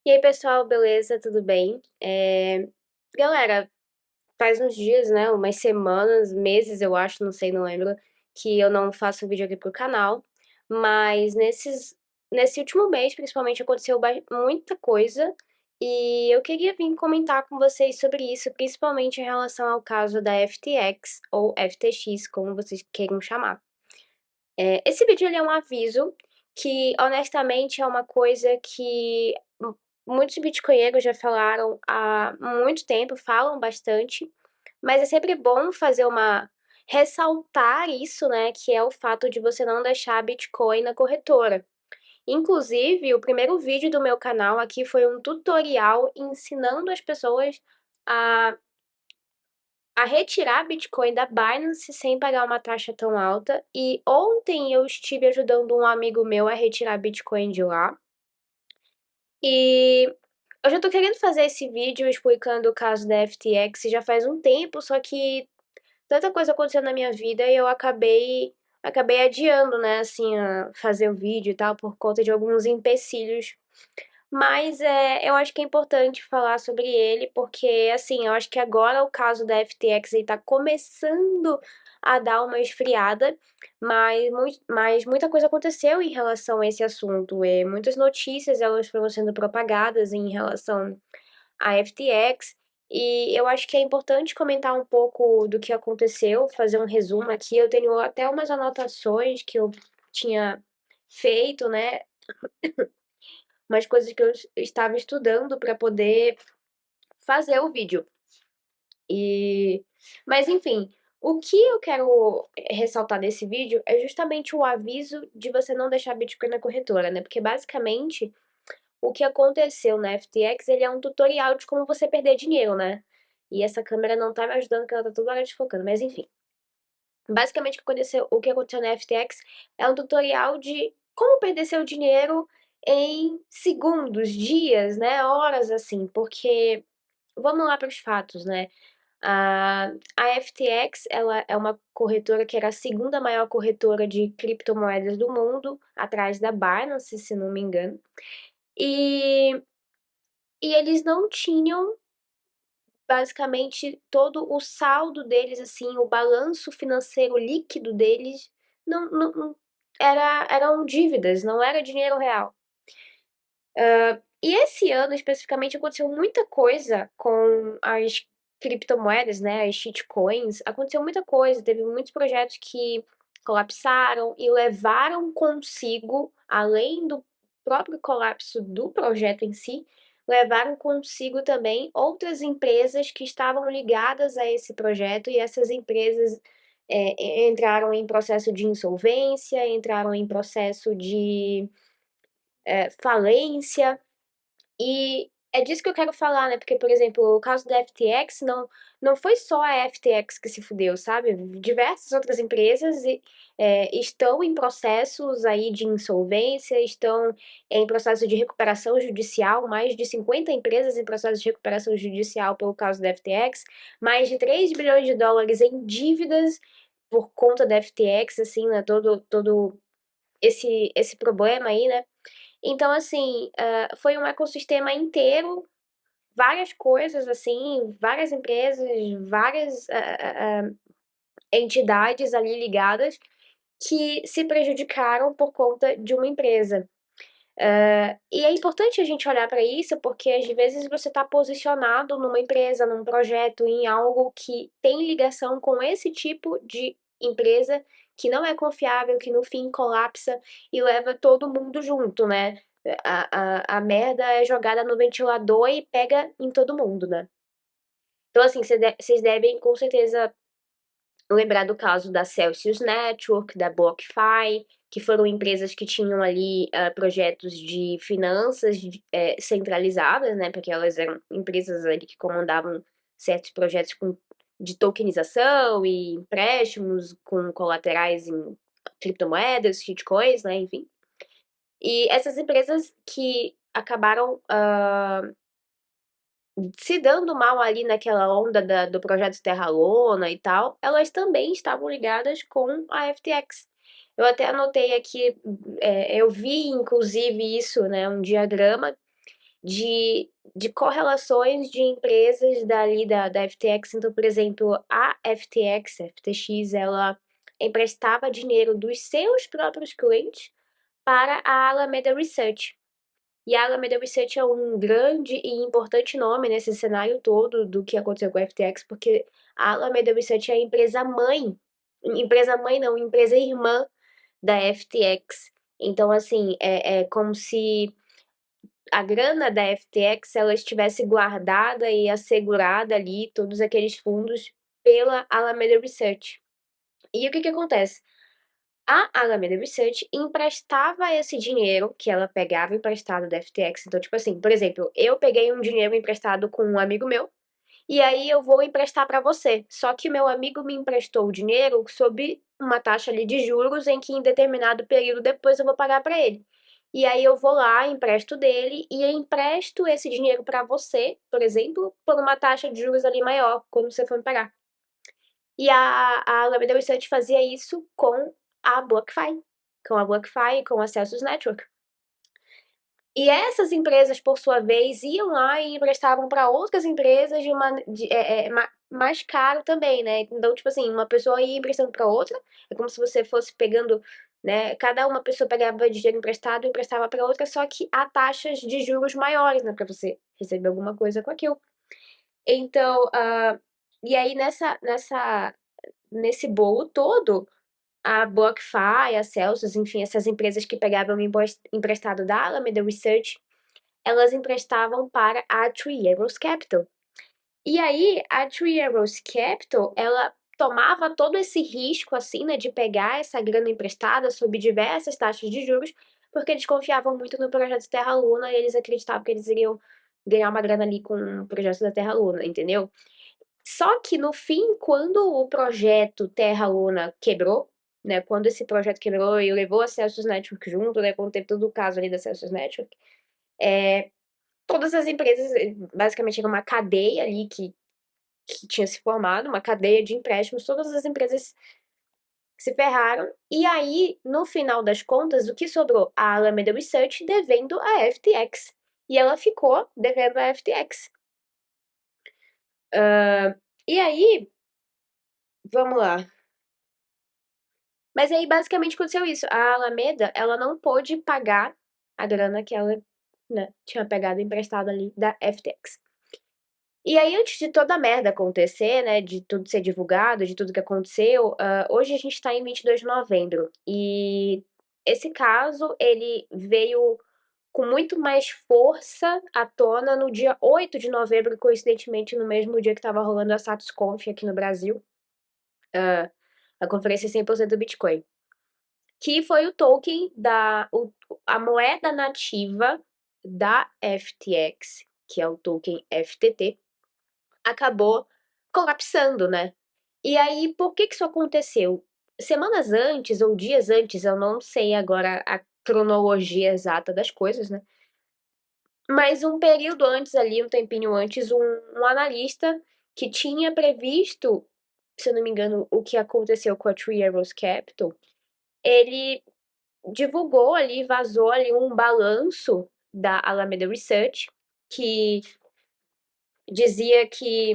E aí, pessoal, beleza? Tudo bem? Galera, faz uns dias, né? Umas semanas, meses, eu acho, não sei, não lembro, que eu não faço vídeo aqui pro canal. Mas nesse último mês, principalmente, aconteceu muita coisa. E eu queria vir comentar com vocês sobre isso, principalmente em relação ao caso da FTX, ou FTX, como vocês queiram chamar. Esse vídeo ele é um aviso que, honestamente, é uma coisa que muitos bitcoinheiros já falaram há muito tempo, falam bastante, mas é sempre bom fazer ressaltar isso, né, que é o fato de você não deixar Bitcoin na corretora. Inclusive, o primeiro vídeo do meu canal aqui foi um tutorial ensinando as pessoas a retirar Bitcoin da Binance sem pagar uma taxa tão alta. E ontem eu estive ajudando um amigo meu a retirar Bitcoin de lá. E eu já tô querendo fazer esse vídeo explicando o caso da FTX já faz um tempo, só que tanta coisa aconteceu na minha vida e eu acabei adiando, né, assim, a fazer o vídeo e tal por conta de alguns empecilhos. Mas eu acho que é importante falar sobre ele, porque, assim, eu acho que agora o caso da FTX ele tá começando a dar uma esfriada, mas muita coisa aconteceu em relação a esse assunto. Muitas notícias elas foram sendo propagadas em relação à FTX, e eu acho que é importante comentar um pouco do que aconteceu, fazer um resumo aqui. Eu tenho até umas anotações que eu tinha feito, né? Umas coisas que eu estava estudando para poder fazer o vídeo. E mas enfim, o que eu quero ressaltar nesse vídeo é justamente o aviso de você não deixar Bitcoin na corretora, né? Porque basicamente o que aconteceu na FTX, ele é um tutorial de como você perder dinheiro, né? E essa câmera não tá me ajudando, porque ela tá toda hora desfocando, mas enfim. Basicamente, o que aconteceu na FTX é um tutorial de como perder seu dinheiro em segundos, dias, né, horas, assim, porque vamos lá para os fatos, né? A FTX, ela é uma corretora que era a segunda maior corretora de criptomoedas do mundo, atrás da Binance, se não me engano. E, e eles não tinham basicamente todo o saldo deles, assim, o balanço financeiro líquido deles não eram dívidas, não era dinheiro real. E esse ano, especificamente, aconteceu muita coisa com as criptomoedas, né, as shitcoins. Aconteceu muita coisa, teve muitos projetos que colapsaram e levaram consigo, além do próprio colapso do projeto em si, levaram consigo também outras empresas que estavam ligadas a esse projeto e essas empresas entraram em processo de insolvência, entraram em processo de falência. E é disso que eu quero falar, né? Porque, por exemplo, o caso da FTX não foi só a FTX que se fudeu, sabe? Diversas outras empresas estão em processos aí de insolvência, estão em processo de recuperação judicial, mais de 50 empresas em processo de recuperação judicial pelo caso da FTX, mais de 3 bilhões de dólares em dívidas por conta da FTX, assim, né? Todo esse problema aí, né? Então, assim, foi um ecossistema inteiro, várias coisas, assim, várias empresas, várias entidades ali ligadas que se prejudicaram por conta de uma empresa. E é importante a gente olhar para isso, porque às vezes você está posicionado numa empresa, num projeto, em algo que tem ligação com esse tipo de empresa que não é confiável, que no fim colapsa e leva todo mundo junto, né? A merda é jogada no ventilador e pega em todo mundo, né? Então, assim, vocês devem com certeza lembrar do caso da Celsius Network, da BlockFi, que foram empresas que tinham ali projetos de finanças centralizadas, né? Porque elas eram empresas ali que comandavam certos projetos de tokenização e empréstimos com colaterais em criptomoedas, shitcoins, né? Enfim. E essas empresas que acabaram se dando mal ali naquela onda do projeto Terra Luna e tal, elas também estavam ligadas com a FTX. Eu até anotei aqui, eu vi inclusive isso, né, um diagrama, de correlações de empresas dali da FTX. Então, por exemplo, a FTX, FTX, ela emprestava dinheiro dos seus próprios clientes para a Alameda Research. E a Alameda Research é um grande e importante nome nesse cenário todo do que aconteceu com a FTX, porque a Alameda Research é a empresa mãe não, empresa irmã da FTX. Então, assim, é como se a grana da FTX ela estivesse guardada e assegurada ali, todos aqueles fundos, pela Alameda Research. E o que acontece? A Alameda Research emprestava esse dinheiro que ela pegava emprestado da FTX. Então, tipo assim, por exemplo, eu peguei um dinheiro emprestado com um amigo meu, e aí eu vou emprestar para você. Só que meu amigo me emprestou o dinheiro sob uma taxa ali de juros em que em determinado período depois eu vou pagar para ele. E aí eu vou lá, empresto dele e empresto esse dinheiro para você, por exemplo, por uma taxa de juros ali maior quando você for me pagar. E a Alameda Research fazia isso com a BlockFi, e com a Celsius Network. E essas empresas, por sua vez, iam lá e emprestavam para outras empresas mais caro também, né? Então, tipo assim, uma pessoa ia emprestando para outra, é como se você fosse pegando, né? Cada uma pessoa pegava dinheiro emprestado e emprestava para outra, só que a taxas de juros maiores, né? Para você receber alguma coisa com aquilo. Então, e aí nesse bolo todo, a BlockFi, a Celsius, enfim, essas empresas que pegavam emprestado da Alameda Research, elas emprestavam para a Three Arrows Capital. E aí, a Three Arrows Capital, ela tomava todo esse risco, assim, né, de pegar essa grana emprestada sob diversas taxas de juros, porque eles confiavam muito no projeto Terra Luna e eles acreditavam que eles iriam ganhar uma grana ali com o projeto da Terra Luna, entendeu? Só que no fim, quando o projeto Terra Luna quebrou, né, quando esse projeto quebrou e levou a Celsius Network junto, né, quando teve todo o caso ali da Celsius Network, todas as empresas, basicamente era uma cadeia ali que tinha se formado, uma cadeia de empréstimos, todas as empresas se ferraram, e aí, no final das contas, o que sobrou? A Alameda Research devendo a FTX. E ela ficou devendo a FTX. E aí, vamos lá. Mas aí basicamente aconteceu isso. A Alameda, ela não pôde pagar a grana que ela, né, tinha pegado emprestado ali da FTX. E aí, antes de toda a merda acontecer, né, de tudo ser divulgado, de tudo que aconteceu, hoje a gente tá em 22 de novembro. E esse caso, ele veio com muito mais força à tona no dia 8 de novembro, coincidentemente no mesmo dia que tava rolando a SatisConf aqui no Brasil, a conferência 100% do Bitcoin. Que foi o token a moeda nativa da FTX, que é o token FTT, acabou colapsando, né? E aí, por que isso aconteceu? Semanas antes ou dias antes, eu não sei agora a cronologia exata das coisas, né? Mas um período antes ali, um tempinho antes, um analista que tinha previsto, se eu não me engano, o que aconteceu com a Three Arrows Capital, ele divulgou ali, vazou ali um balanço da Alameda Research que dizia que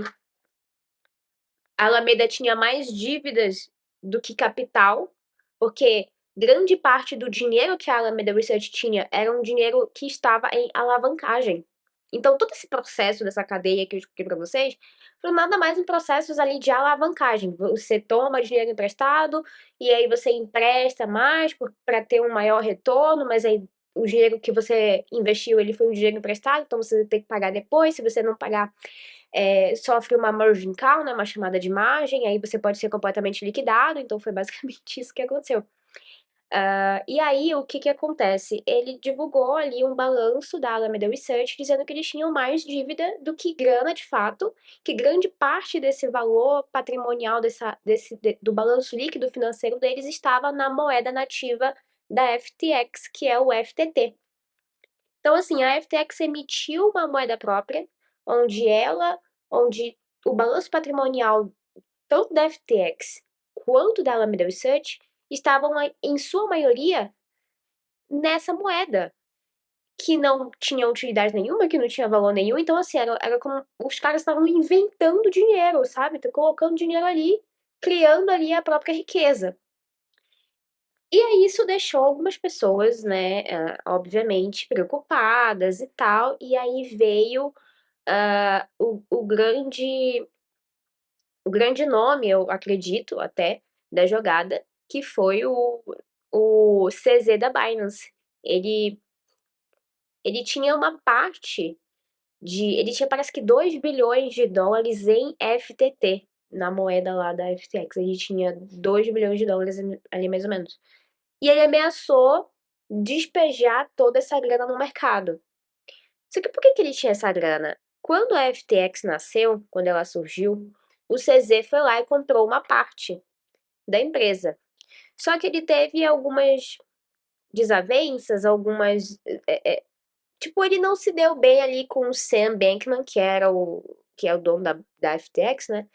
a Alameda tinha mais dívidas do que capital, porque grande parte do dinheiro que a Alameda Research tinha era um dinheiro que estava em alavancagem. Então, todo esse processo dessa cadeia que eu expliquei para vocês foi nada mais um processo ali de alavancagem. Você toma dinheiro emprestado e aí você empresta mais para ter um maior retorno, mas aí o dinheiro que você investiu ele foi um dinheiro emprestado, então você tem que pagar depois. Se você não pagar, sofre uma margin call, né, uma chamada de margem, aí você pode ser completamente liquidado, então foi basicamente isso que aconteceu. E aí, o que acontece? Ele divulgou ali um balanço da Alameda Research dizendo que eles tinham mais dívida do que grana de fato, que grande parte desse valor patrimonial do balanço líquido financeiro deles estava na moeda nativa da FTX, que é o FTT. Então, assim, a FTX emitiu uma moeda própria, onde o balanço patrimonial tanto da FTX quanto da Alameda Research estavam, em sua maioria, nessa moeda. que não tinha utilidade nenhuma, que não tinha valor nenhum. Então, assim, era como os caras estavam inventando dinheiro, sabe? Tá colocando dinheiro ali, criando ali a própria riqueza. E aí isso deixou algumas pessoas, né, obviamente, preocupadas e tal. E aí veio o grande nome, eu acredito até, da jogada, que foi o CZ da Binance. Ele, ele tinha uma parte ele tinha parece que 2 bilhões de dólares em FTT, na moeda lá da FTX. Ele tinha 2 bilhões de dólares ali mais ou menos. E ele ameaçou despejar toda essa grana no mercado. Só que por que ele tinha essa grana? Quando a FTX nasceu, quando ela surgiu, o CZ foi lá e comprou uma parte da empresa. Só que ele teve algumas desavenças, tipo, ele não se deu bem ali com o Sam Bankman, que é o dono da FTX, né?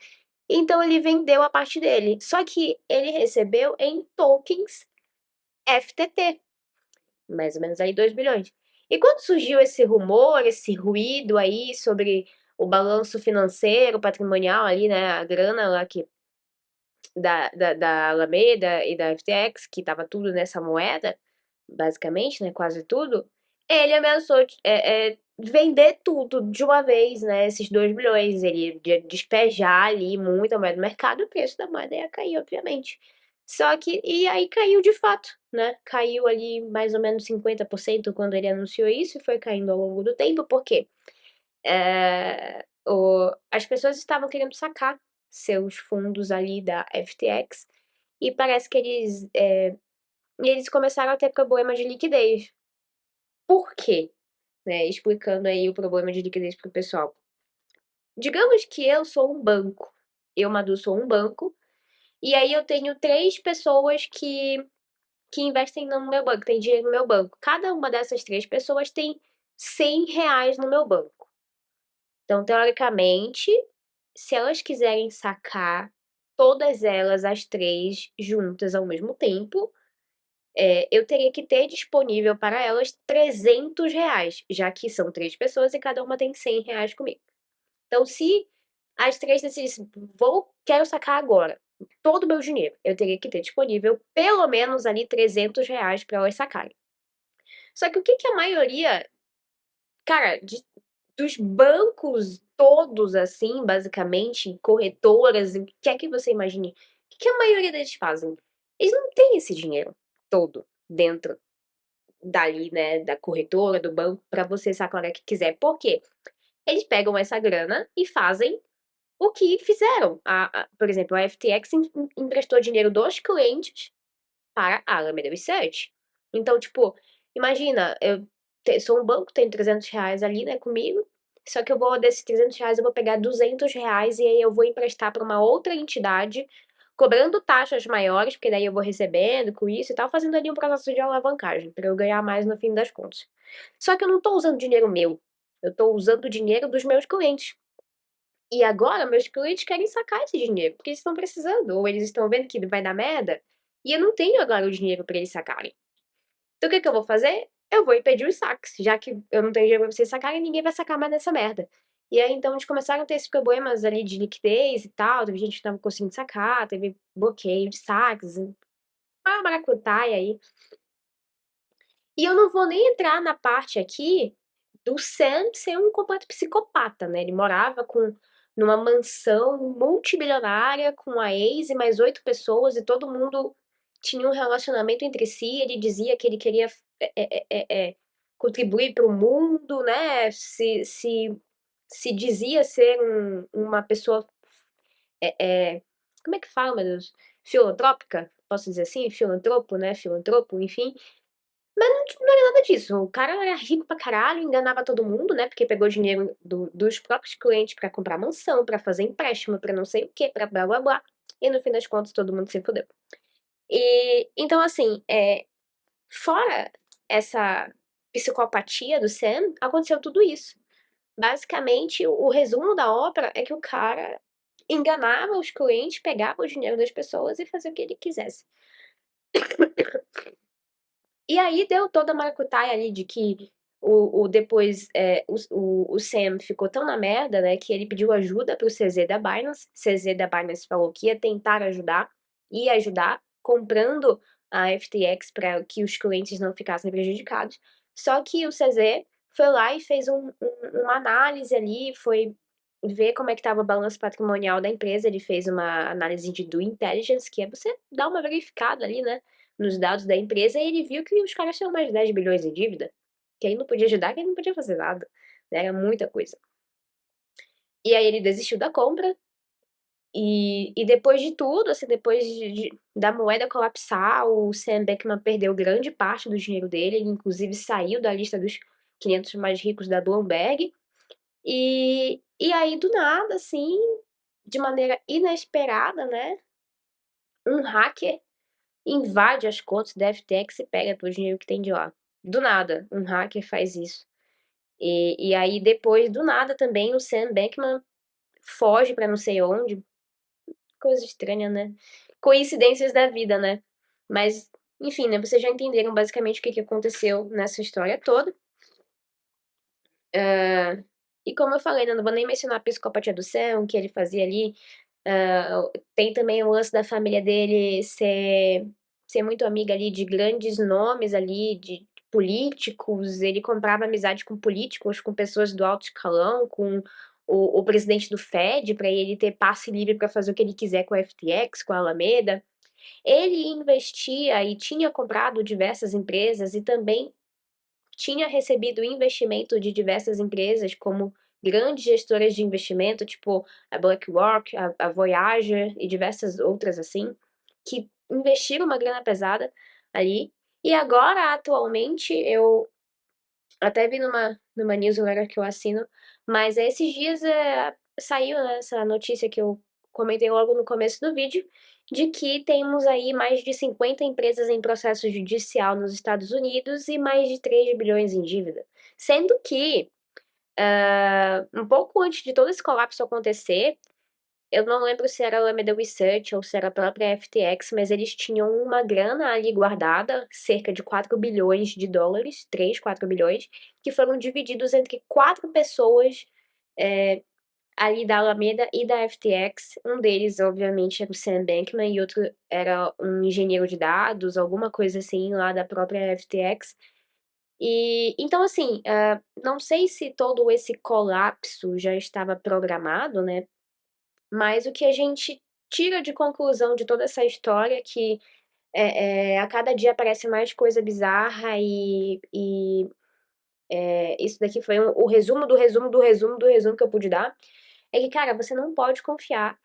Então ele vendeu a parte dele. Só que ele recebeu em tokens FTT, mais ou menos aí 2 bilhões. E quando surgiu esse rumor, esse ruído aí sobre o balanço financeiro, patrimonial ali, né? A grana lá da Alameda e da FTX, que tava tudo nessa moeda, basicamente, né? Quase tudo. Ele ameaçou vender tudo de uma vez, né? Esses 2 bilhões. Ele ia despejar ali muita moeda no mercado, o preço da moeda ia cair, obviamente. Só que, e aí caiu de fato, né? Caiu ali mais ou menos 50% quando ele anunciou isso e foi caindo ao longo do tempo, por quê? As pessoas estavam querendo sacar seus fundos ali da FTX e parece que eles começaram a ter problema de liquidez. Por quê? Né, explicando aí o problema de liquidez para o pessoal. Digamos que eu sou um banco. Eu, Madu, sou um banco. E aí eu tenho 3 pessoas que investem no meu banco, tem dinheiro no meu banco. Cada uma dessas 3 pessoas tem R$ 100 no meu banco. Então, teoricamente, se elas quiserem sacar todas elas, as 3 juntas ao mesmo tempo, eu teria que ter disponível para elas R$ 300, já que são 3 pessoas e cada uma tem R$ 100 comigo. Então, se as 3 decidissem, quero sacar agora todo o meu dinheiro, eu teria que ter disponível pelo menos ali R$ 300 para elas sacarem. Só que o que a maioria, cara, dos bancos todos, assim, basicamente, corretoras, o que quer que você imagine, o que a maioria deles fazem? Eles não têm esse dinheiro todo dentro dali, né, da corretora, do banco, para você sacar a hora que quiser. Por quê? Eles pegam essa grana e fazem o que fizeram. Por exemplo, a FTX emprestou dinheiro dos clientes para a Alameda Research. Então, tipo, imagina, eu sou um banco, tenho R$ 300 ali, né, comigo, só que desses R$ 300, eu vou pegar R$ 200 e aí eu vou emprestar para uma outra entidade, cobrando taxas maiores, porque daí eu vou recebendo com isso e tal, fazendo ali um processo de alavancagem, para eu ganhar mais no fim das contas. Só que eu não tô usando dinheiro meu, eu tô usando o dinheiro dos meus clientes. E agora meus clientes querem sacar esse dinheiro, porque eles estão precisando, ou eles estão vendo que vai dar merda, e eu não tenho agora o dinheiro para eles sacarem. Então o que eu vou fazer? Eu vou impedir os saques, já que eu não tenho dinheiro pra vocês sacarem, ninguém vai sacar mais nessa merda. E aí então eles começaram a ter esses problemas ali de liquidez e tal, teve gente que não tava conseguindo sacar, teve bloqueio de saques, uma maracutaia aí. E eu não vou nem entrar na parte aqui do Sam ser um completo psicopata, né? Ele morava numa mansão multimilionária com a ex e mais 8 pessoas e todo mundo tinha um relacionamento entre si. Ele dizia que ele queria contribuir para o mundo, né? Se dizia ser uma pessoa. Como é que fala, meu Deus? Filantrópica? Posso dizer assim? Filantropo, né? Filantropo, enfim. Mas não era nada disso. O cara era rico pra caralho, enganava todo mundo, né? Porque pegou dinheiro dos próprios clientes pra comprar mansão, pra fazer empréstimo, pra não sei o quê, pra blá blá blá. E no fim das contas todo mundo se fudeu. E então, assim, fora essa psicopatia do Sam, aconteceu tudo isso. Basicamente, o resumo da ópera é que o cara enganava os clientes, pegava o dinheiro das pessoas e fazia o que ele quisesse. E aí deu toda a maracutaia ali de que depois o Sam ficou tão na merda, né, que ele pediu ajuda pro CZ da Binance. CZ da Binance falou que ia tentar ajudar, ia ajudar comprando a FTX para que os clientes não ficassem prejudicados. Só que o CZ foi lá e fez uma análise ali, foi ver como é que estava o balanço patrimonial da empresa. Ele fez uma análise de due intelligence, que é você dar uma verificada ali, né, nos dados da empresa, e ele viu que os caras tinham mais de 10 bilhões em dívida. Que aí não podia ajudar, que aí não podia fazer nada. Né? Era muita coisa. E aí ele desistiu da compra. E depois de tudo, assim, depois da moeda colapsar, o Sam Bankman perdeu grande parte do dinheiro dele. Ele, inclusive, saiu da lista dos 500 mais ricos da Bloomberg. E aí, do nada, assim, de maneira inesperada, né? Um hacker invade as contas da FTX e pega todo o dinheiro que tem de lá. Do nada, um hacker faz isso. E aí, depois, do nada também, o Sam Bankman foge pra não sei onde. Coisa estranha, né? Coincidências da vida, né? Mas, enfim, né? Vocês já entenderam basicamente o que aconteceu nessa história toda. E como eu falei, né, não vou nem mencionar a psicopatia do Sam, o que ele fazia ali. Tem também o lance da família dele ser muito amiga ali de grandes nomes ali, de políticos. Ele comprava amizade com políticos, com pessoas do alto escalão, com o presidente do Fed, para ele ter passe livre para fazer o que ele quiser com a FTX, com a Alameda. Ele investia e tinha comprado diversas empresas e também tinha recebido investimento de diversas empresas, como grandes gestoras de investimento, tipo a BlackRock, a Voyager e diversas outras assim, que investiram uma grana pesada ali. E agora, atualmente, eu até vi numa newsletter que eu assino, mas esses dias saiu, né, essa notícia que eu comentei logo no começo do vídeo, de que temos aí mais de 50 empresas em processo judicial nos Estados Unidos e mais de 3 bilhões em dívida. Sendo que, um pouco antes de todo esse colapso acontecer, eu não lembro se era a Alameda Research ou se era a própria FTX, mas eles tinham uma grana ali guardada, cerca de 4 bilhões de dólares, 3, 4 bilhões, que foram divididos entre 4 pessoas ali da Alameda e da FTX. Um deles, obviamente, era o Sam Bankman e outro era um engenheiro de dados, alguma coisa assim, lá da própria FTX. E então, assim, não sei se todo esse colapso já estava programado, né? Mas o que a gente tira de conclusão de toda essa história é que a cada dia aparece mais coisa bizarra isso daqui foi o resumo do resumo do resumo do resumo que eu pude dar. É que, cara, você não pode confiar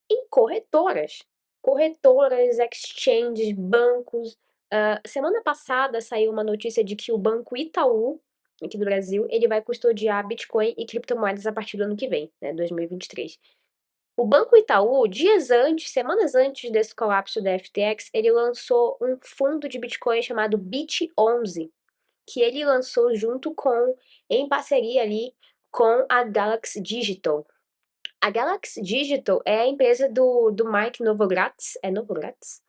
em corretoras. Corretoras, exchanges, bancos. Semana passada saiu uma notícia de que o Banco Itaú, aqui do Brasil, ele vai custodiar Bitcoin e criptomoedas a partir do ano que vem, né, 2023. O Banco Itaú, dias antes, semanas antes desse colapso da FTX, ele lançou um fundo de Bitcoin chamado BIT11, que ele lançou em parceria ali com a Galaxy Digital. A Galaxy Digital é a empresa do Mike Novogratz, é Novogratz?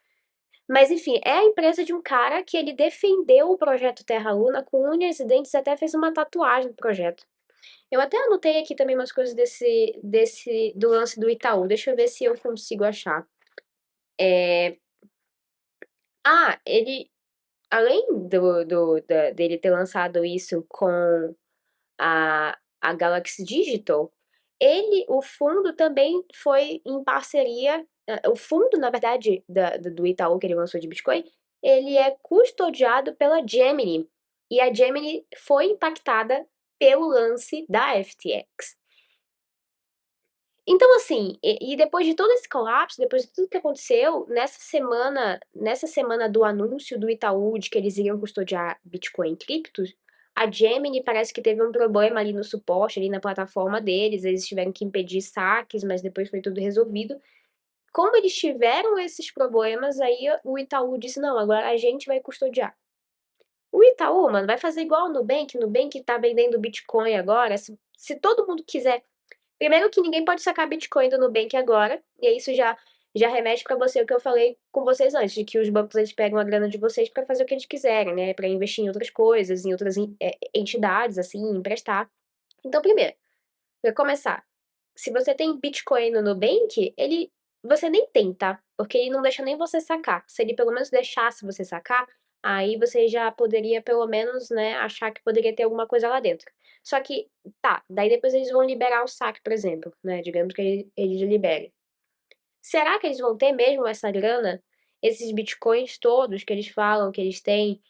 Mas enfim, é a empresa de um cara que ele defendeu o projeto Terra Luna com unhas e dentes, até fez uma tatuagem do projeto. Eu até anotei aqui também umas coisas do lance do Itaú. Deixa eu ver se eu consigo achar. Ele, além dele ter lançado isso com a Galaxy Digital, o fundo também foi em parceria. O fundo, na verdade, do Itaú que ele lançou de Bitcoin, ele é custodiado pela Gemini. E a Gemini foi impactada pelo lance da FTX. Então, assim, e depois de todo esse colapso, depois de tudo que aconteceu, nessa semana do anúncio do Itaú de que eles iriam custodiar Bitcoin e criptos, a Gemini parece que teve um problema ali no suporte, ali na plataforma deles, eles tiveram que impedir saques, mas depois foi tudo resolvido. Como eles tiveram esses problemas, aí o Itaú disse, não, agora a gente vai custodiar. O Itaú, mano, vai fazer igual o Nubank tá vendendo Bitcoin agora, se todo mundo quiser. Primeiro que ninguém pode sacar Bitcoin do Nubank agora, e isso já remete para você o que eu falei com vocês antes, de que os bancos eles pegam a grana de vocês para fazer o que eles quiserem, né? Para investir em outras coisas, em outras entidades, assim, emprestar. Então, primeiro, para começar, se você tem Bitcoin no Nubank, você nem tem, tá? Porque ele não deixa nem você sacar. Se ele pelo menos deixasse você sacar, aí você já poderia pelo menos, né, achar que poderia ter alguma coisa lá dentro. Só que, tá, daí depois eles vão liberar o saque, por exemplo, né? Digamos que eles liberem. Será que eles vão ter mesmo essa grana, esses bitcoins todos que eles falam que eles têm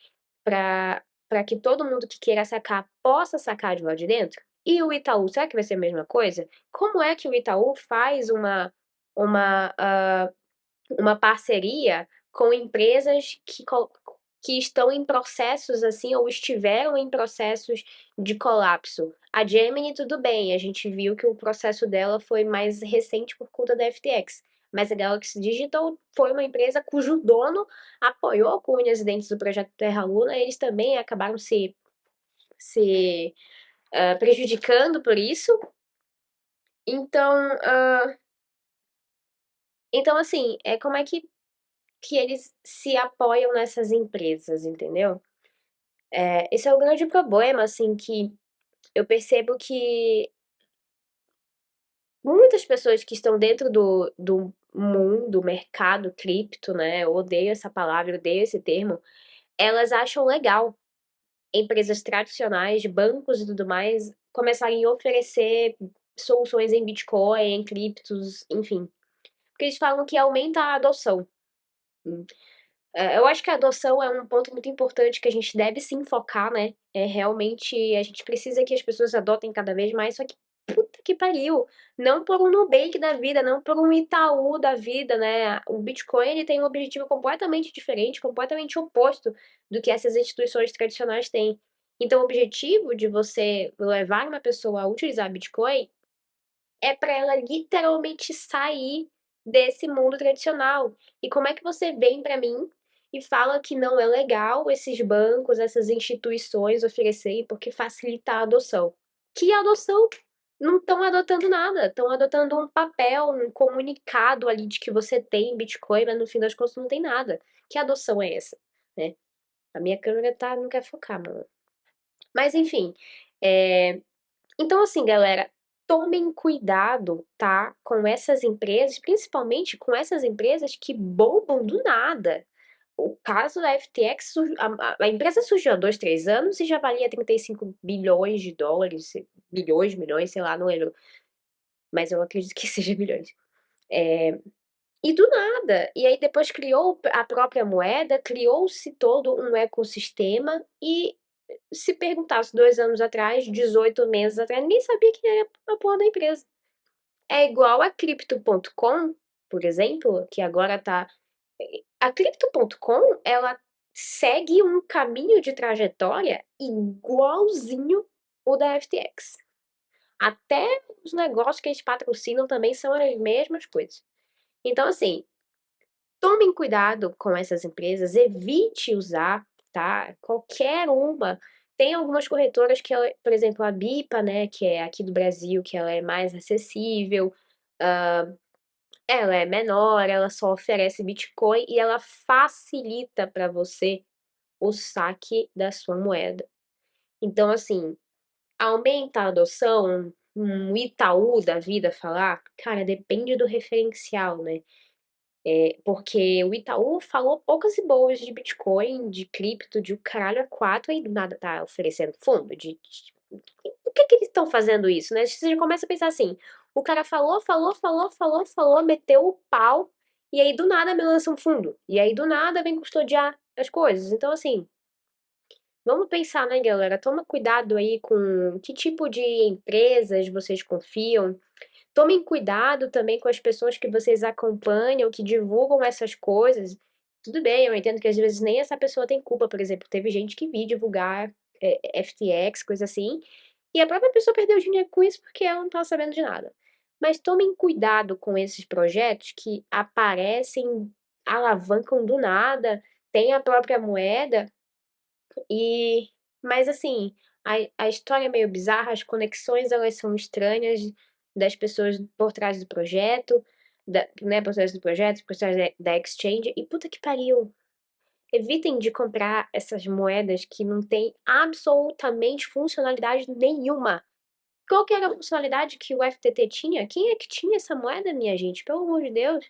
para que todo mundo que queira sacar possa sacar de lá de dentro? E o Itaú, será que vai ser a mesma coisa? Como é que o Itaú faz uma, ah, uma parceria com empresas que estão em processos assim, ou estiveram em processos de colapso? A Gemini, tudo bem, a gente viu que o processo dela foi mais recente por conta da FTX. Mas a Galaxy Digital foi uma empresa cujo dono apoiou com unhas e dentes do projeto Terra Luna, eles também acabaram se prejudicando por isso. Então, então assim, como é que eles se apoiam nessas empresas, entendeu? Esse é o grande problema, assim, que eu percebo que muitas pessoas que estão dentro do mundo, mercado cripto, né? Eu odeio essa palavra, eu odeio esse termo. Elas acham legal empresas tradicionais, bancos e tudo mais, começarem a oferecer soluções em Bitcoin, em criptos, enfim. Porque eles falam que aumenta a adoção. Eu acho que a adoção é um ponto muito importante que a gente deve se enfocar, né? Realmente, a gente precisa que as pessoas adotem cada vez mais, só que puta que pariu! Não por um Nubank da vida, não por um Itaú da vida, né? O Bitcoin ele tem um objetivo completamente diferente, completamente oposto do que essas instituições tradicionais têm. Então, o objetivo de você levar uma pessoa a utilizar Bitcoin é para ela literalmente sair desse mundo tradicional. E como é que você vem para mim e fala que não é legal esses bancos, essas instituições oferecerem porque facilita a adoção? Que adoção? Não estão adotando nada, estão adotando um papel, um comunicado ali de que você tem Bitcoin, mas no fim das contas não tem nada. Que adoção é essa, né? A minha câmera não quer focar, mano. Mas enfim, é, então, assim, galera, tomem cuidado, tá? Com essas empresas, principalmente com essas empresas que bombam do nada. O caso da FTX, a empresa surgiu há 2, 3 anos e já valia 35 bilhões de dólares, bilhões, milhões, sei lá, não lembro. Mas eu acredito que seja bilhões. E do nada. E aí depois criou a própria moeda, criou-se todo um ecossistema e se perguntasse 2 anos atrás, 18 meses atrás, ninguém sabia que era a porra da empresa. É igual a Crypto.com, por exemplo, que agora tá. A Crypto.com, ela segue um caminho de trajetória igualzinho o da FTX. Até os negócios que eles patrocinam também são as mesmas coisas. Então, assim, tomem cuidado com essas empresas, evite usar, tá? Qualquer uma. Tem algumas corretoras que, por exemplo, a BIPA, né, que é aqui do Brasil, que ela é mais acessível, ela é menor, ela só oferece Bitcoin e ela facilita para você o saque da sua moeda. Então, assim, aumenta a adoção, um Itaú da vida falar, cara, depende do referencial, né? Porque o Itaú falou poucas e boas de Bitcoin, de cripto, de o caralho a quatro, aí do nada tá oferecendo fundo. Por que eles estão fazendo isso, né? Você já começa a pensar assim: o cara falou, falou, falou, falou, falou, meteu o pau, e aí do nada me lança um fundo. E aí do nada vem custodiar as coisas. Então, assim, vamos pensar, né, galera? Toma cuidado aí com que tipo de empresas vocês confiam. Tomem cuidado também com as pessoas que vocês acompanham, que divulgam essas coisas. Tudo bem, eu entendo que às vezes nem essa pessoa tem culpa, por exemplo, teve gente que viu divulgar FTX, coisa assim, e a própria pessoa perdeu dinheiro com isso porque ela não estava sabendo de nada. Mas tomem cuidado com esses projetos que aparecem, alavancam do nada, tem a própria moeda e, mas assim, a história é meio bizarra, as conexões elas são estranhas das pessoas por trás do projeto. né, processo do projeto, processo da exchange, e puta que pariu. Evitem de comprar essas moedas que não tem absolutamente funcionalidade nenhuma. Qual que era a funcionalidade que o FTT tinha? Quem é que tinha essa moeda, minha gente? Pelo amor de Deus.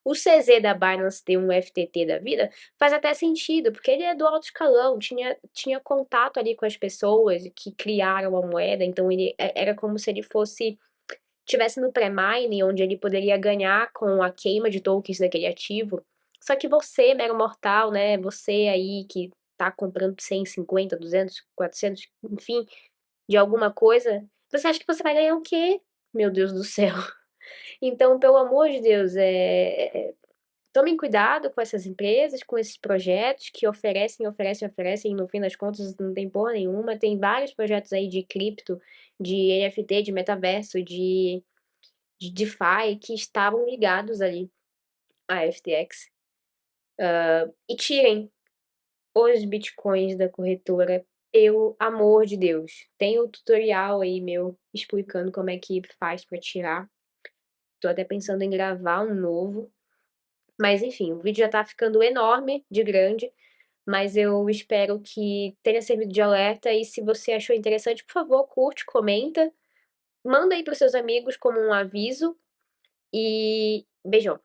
O CZ da Binance ter um FTT da vida faz até sentido, porque ele é do alto escalão, tinha contato ali com as pessoas que criaram a moeda, então ele era como se ele fosse tivesse no pré-mine, onde ele poderia ganhar com a queima de tokens daquele ativo. Só que você, mero mortal, né? Você aí que tá comprando 150, 200, 400, enfim, de alguma coisa, você acha que você vai ganhar o quê? Meu Deus do céu. Então, pelo amor de Deus, tomem cuidado com essas empresas, com esses projetos que oferecem, e no fim das contas não tem porra nenhuma. Tem vários projetos aí de cripto, de NFT, de metaverso, de DeFi que estavam ligados ali à FTX. E tirem os bitcoins da corretora, pelo amor de Deus. Tem o tutorial aí meu explicando como é que faz para tirar. Tô até pensando em gravar um novo. Mas enfim, o vídeo já tá ficando enorme, de grande. Mas eu espero que tenha servido de alerta. E se você achou interessante, por favor, curte, comenta. Manda aí pros seus amigos como um aviso. E beijão.